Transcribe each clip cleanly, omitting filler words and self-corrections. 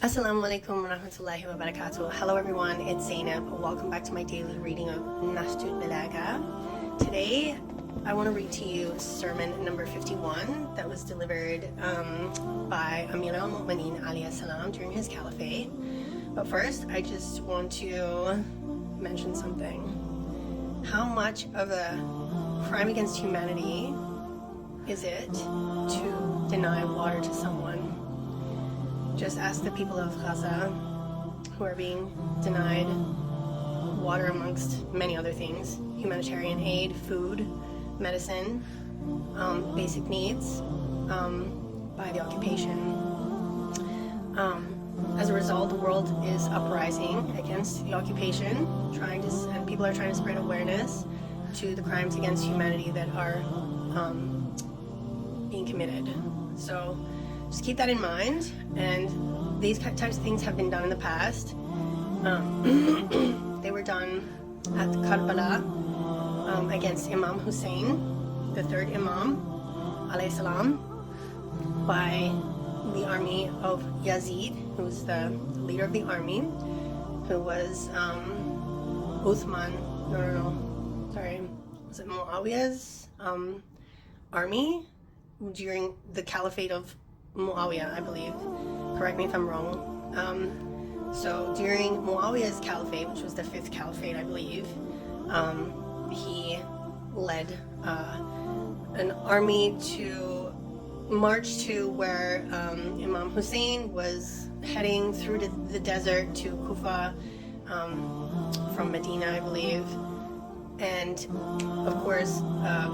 Assalamu alaikum wa rahmatullahi wa barakatuh. Hello everyone, it's Zainab. Welcome back to my daily reading of Nahjul Balagha. Today, I want to read to you sermon number 51 that was delivered by Amir alayhi salam during his caliphate. But first, I just want to mention something. How much of a crime against humanity is it to deny water to someone? Just ask the people of Gaza who are being denied water amongst many other things, humanitarian aid, food, medicine, basic needs by the occupation. As a result, the world is uprising against the occupation, and people are trying to spread awareness to the crimes against humanity that are being committed. So just keep that in mind, and these types of things have been done in the past. They were done at Karbala against Imam Hussein, the third Imam alayhi salam, by the army of Yazid, who was the leader of the army, who was was it Muawiyah's army during the caliphate of Muawiyah, I believe. Correct me if I'm wrong. So during Muawiyah's caliphate, which was the fifth caliphate, I believe, he led an army to march to where Imam Hussein was heading through the desert to Kufa from Medina, I believe. And of course,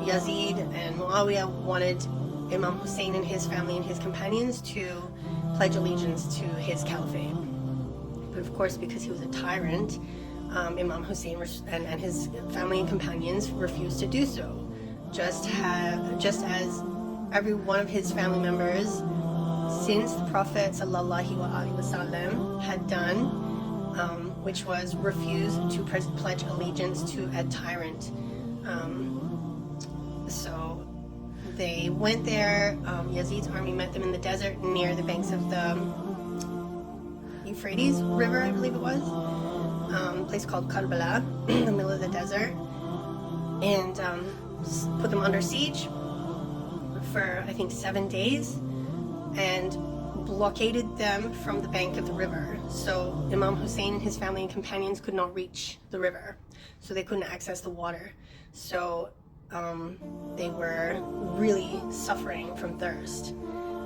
Yazid and Muawiyah wanted Imam Hussein and his family and his companions to pledge allegiance to his caliphate. But of course, because he was a tyrant, Imam Hussein and his family and companions refused to do so, just as every one of his family members since the Prophet ﷺ had done, which was refuse to pledge allegiance to a tyrant. So they went there. Yazid's army met them in the desert near the banks of the Euphrates River, I believe it was, a place called Karbala, in the middle of the desert, and put them under siege for, I think, 7 days, and blockaded them from the bank of the river. So Imam Hussein and his family and companions could not reach the river, so they couldn't access the water. So they were really suffering from thirst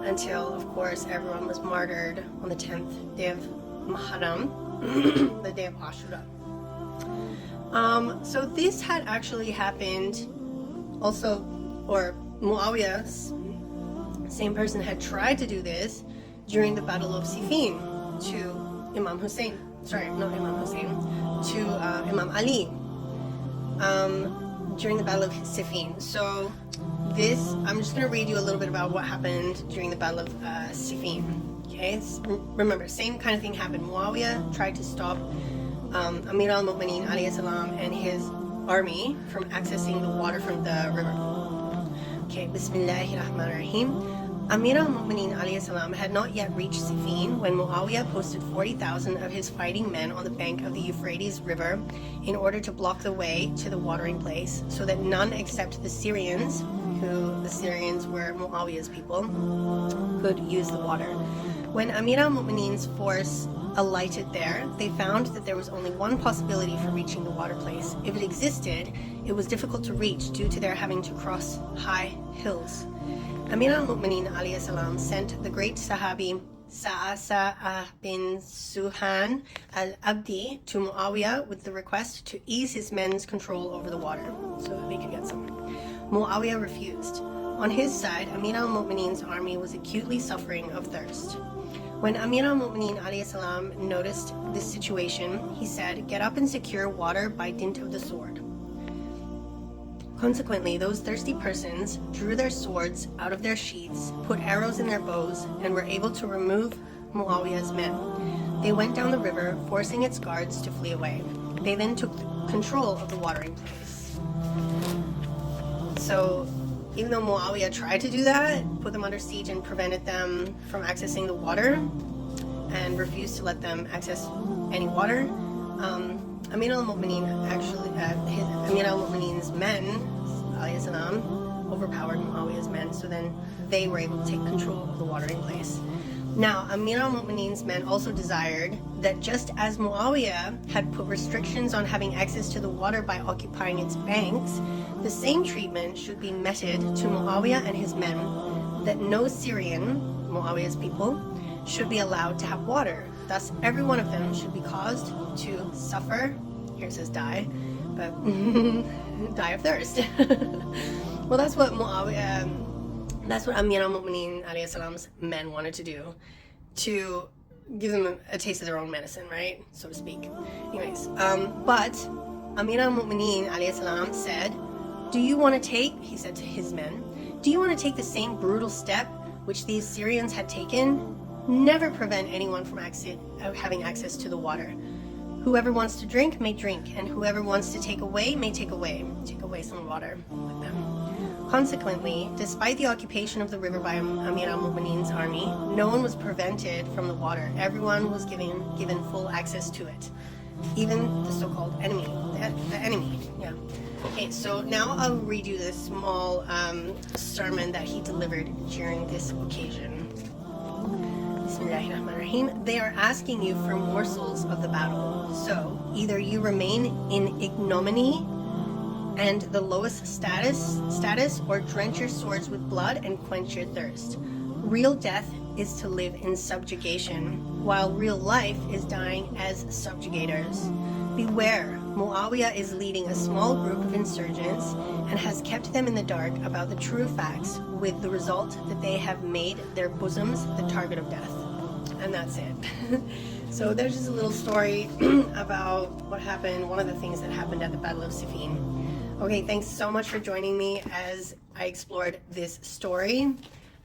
until, of course, everyone was martyred on the 10th day of Muharram, the day of Ashura. So this had actually happened also, or Muawiyah's same person had tried to do this during the Battle of Siffin to Imam Hussein. Sorry, not Imam Hussein, to Imam Ali. During the Battle of Siffin. So I'm just going to read you a little bit about what happened during the Battle of Siffin. Okay, remember, same kind of thing happened. Muawiyah tried to stop Amir al-Mu'mineen alayhi salam and his army from accessing the water from the river. Okay, Bismillahir Rahmanir Rahim. Amir al-Mu'mineen alayhi salam had not yet reached Siffin when Muawiyah posted 40,000 of his fighting men on the bank of the Euphrates River in order to block the way to the watering place, so that none except the Syrians, who the Syrians were Muawiyah's people, could use the water. When Amir al-Mu'mineen's force alighted there, they found that there was only one possibility for reaching the water place. If it existed, it was difficult to reach due to their having to cross high hills. Amir al-Mu'mineen alayhi salam sent the great Sahabi Sa'asa bin Suhan al-Abdi to Muawiyah with the request to ease his men's control over the water so that they could get some. Muawiyah refused. On his side, Amir al-Mu'mineen's army was acutely suffering of thirst. When Amir al-Mu'mineen alayhi salam noticed this situation, he said, "Get up and secure water by dint of the sword." Consequently, those thirsty persons drew their swords out of their sheaths, put arrows in their bows, and were able to remove Muawiyah's men. They went down the river, forcing its guards to flee away. They then took control of the watering place. So even though Muawiyah tried to do that, put them under siege and prevented them from accessing the water, and refused to let them access any water. Amir al-Mu'mineen Amir al-Mu'mineen's men, alayhi salam, overpowered Muawiyah's men, so then they were able to take control of the watering place. Now, Amir al-Mu'mineen's men also desired that just as Muawiyah had put restrictions on having access to the water by occupying its banks, the same treatment should be meted to Muawiyah and his men, that no Syrian, Muawiyah's people, should be allowed to have water. Thus, every one of them should be caused to suffer, here it says die, but die of thirst. Well, that's what Amir al-Mu'mineen alayhi salam's men wanted to do, to give them a taste of their own medicine, right, so to speak. Anyways, but Amir al-Mu'mineen alayhi salam said, do you want to take, he said to his men, do you want to take the same brutal step which these Syrians had taken? Never prevent anyone from having access to the water. Whoever wants to drink may drink, and whoever wants to take away may take away some water with them. Consequently, despite the occupation of the river by Amir al-Mu'mineen's army, no one was prevented from the water. Everyone was given full access to it, even the so-called enemy, the enemy. Yeah. Okay, so now I'll read you this small sermon that he delivered during this occasion. Bismillahirrahmanirrahim. They are asking you for morsels of the battle. So either you remain in ignominy and the lowest status, or drench your swords with blood and quench your thirst. Real death is to live in subjugation, while real life is dying as subjugators. Beware, Muawiyah is leading a small group of insurgents and has kept them in the dark about the true facts, with the result that they have made their bosoms the target of death. And that's it. So there's just a little story about what happened, one of the things that happened at the Battle of Siffin. Okay, thanks so much for joining me as I explored this story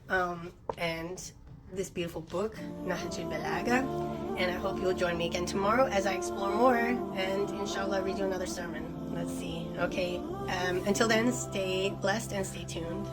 and this beautiful book, Nahjul Balagha. And I hope you'll join me again tomorrow as I explore more and inshallah read you another sermon. Let's see. Okay, until then, stay blessed and stay tuned.